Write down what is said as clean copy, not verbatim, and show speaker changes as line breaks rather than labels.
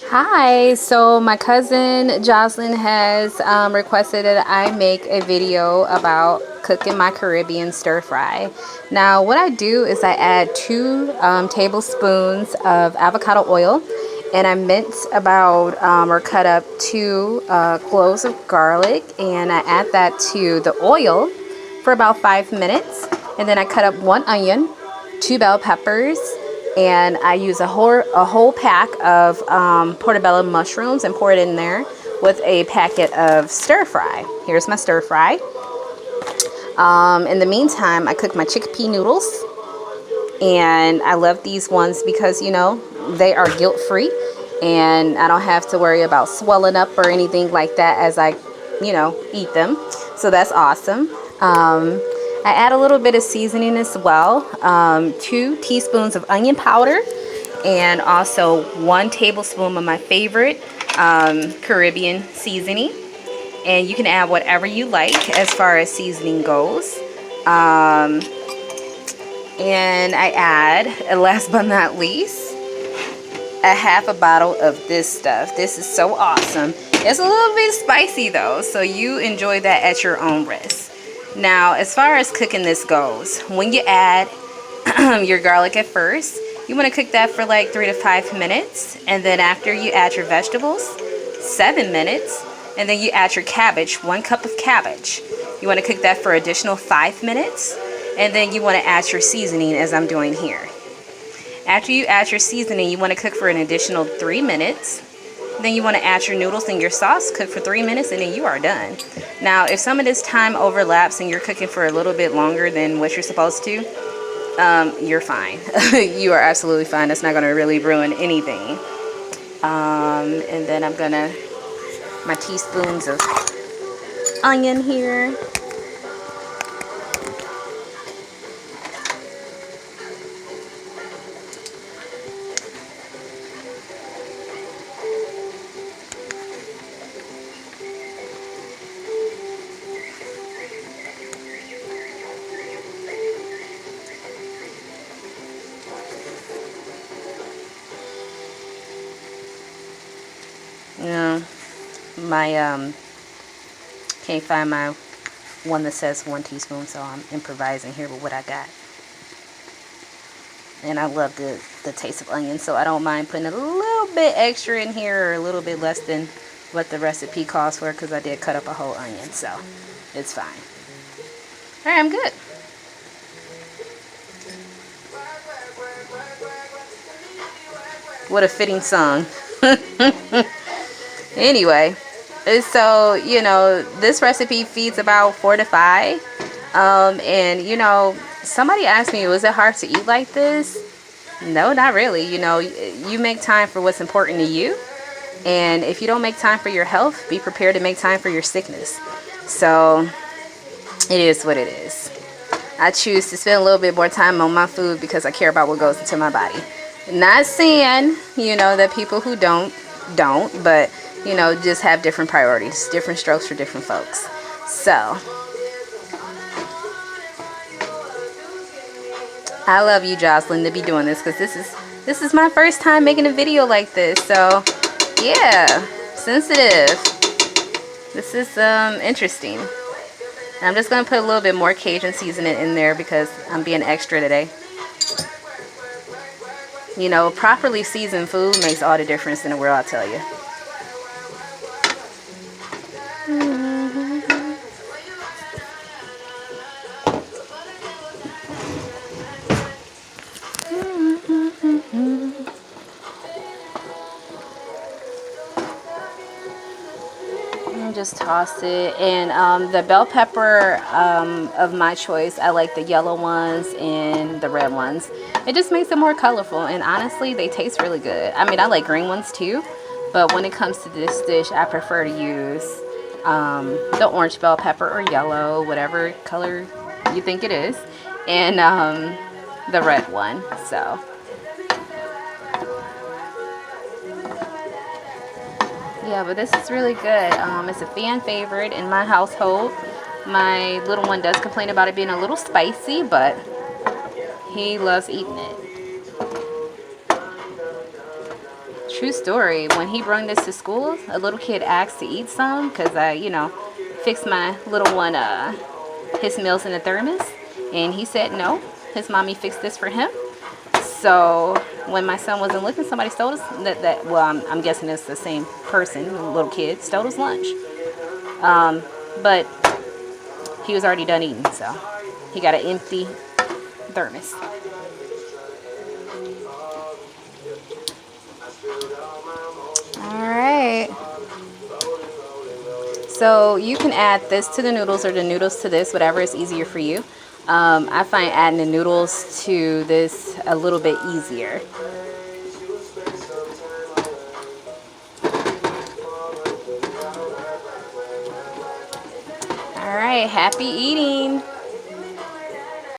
Hi, so my cousin Jocelyn has requested that I make a video about cooking my Caribbean stir fry. Now, what I do is I add 2 tablespoons of avocado oil, and I mince about or cut up 2 cloves of garlic, and I add that to the oil for about 5 minutes, and then I cut up 1 onion, 2 bell peppers, and I use a whole pack of portabello mushrooms and pour it in there with a packet of stir fry. Here's my stir fry. In the meantime, I cook my chickpea noodles, and I love these ones because they are guilt-free, and I don't have to worry about swelling up or anything like that as I eat them. So that's awesome. I add a little bit of seasoning as well, 2 teaspoons of onion powder, and also 1 tablespoon of my favorite Caribbean seasoning. And you can add whatever you like as far as seasoning goes. And I add, last but not least, a half a bottle of this stuff. This is so awesome. It's a little bit spicy though, so you enjoy that at your own risk. Now, as far as cooking this goes, when you add your garlic at first, you want to cook that for like 3 to 5 minutes. And then after you add your vegetables, 7 minutes. And then you add your cabbage, 1 cup of cabbage. You want to cook that for additional 5 minutes. And then you want to add your seasoning as I'm doing here. After you add your seasoning, you want to cook for an additional 3 minutes. Then you want to add your noodles and your sauce, cook for 3 minutes, and then you are done. Now, if some of this time overlaps and you're cooking for a little bit longer than what you're supposed to, you're fine. You are absolutely fine. That's not going to really ruin anything. And then I'm going to, my teaspoons of onion here. My can't find my one that says 1 teaspoon, so I'm improvising here with what I got. And I love the taste of onion, so I don't mind putting a little bit extra in here, or a little bit less than what the recipe calls for, because I did cut up a whole onion, so it's fine. All right, I'm good. What a fitting song. Anyway, so this recipe feeds about 4 to 5, and somebody asked me, was it hard to eat like this? No, not really. You make time for what's important to you, and if you don't make time for your health, be prepared to make time for your sickness. So it is what it is. I choose to spend a little bit more time on my food because I care about what goes into my body. Not saying that people who don't, but just have different priorities, different strokes for different folks. So I love you, Jocelyn, to be doing this, because this is my first time making a video like this. So yeah, sensitive. This is interesting. And I'm just gonna put a little bit more Cajun seasoning in there because I'm being extra today. Properly seasoned food makes all the difference in the world, I'll tell you. Just toss it, and the bell pepper of my choice, I like the yellow ones and the red ones. It just makes it more colorful, and honestly they taste really good. I mean, I like green ones too, but when it comes to this dish, I prefer to use the orange bell pepper, or yellow, whatever color you think it is, and the red one. So yeah, but this is really good. It's a fan favorite in my household. My little one does complain about it being a little spicy, but he loves eating it. true story. When he brought this to school, a little kid asked to eat some because I, fixed my little one his meals in a thermos, and he said no. His mommy fixed this for him. So when my son wasn't looking, somebody stole his I'm guessing it's the same person, the little kid stole his lunch. But he was already done eating, so he got an empty thermos. All right. So you can add this to the noodles or the noodles to this, whatever is easier for you. I find adding the noodles to this a little bit easier. All right, happy eating.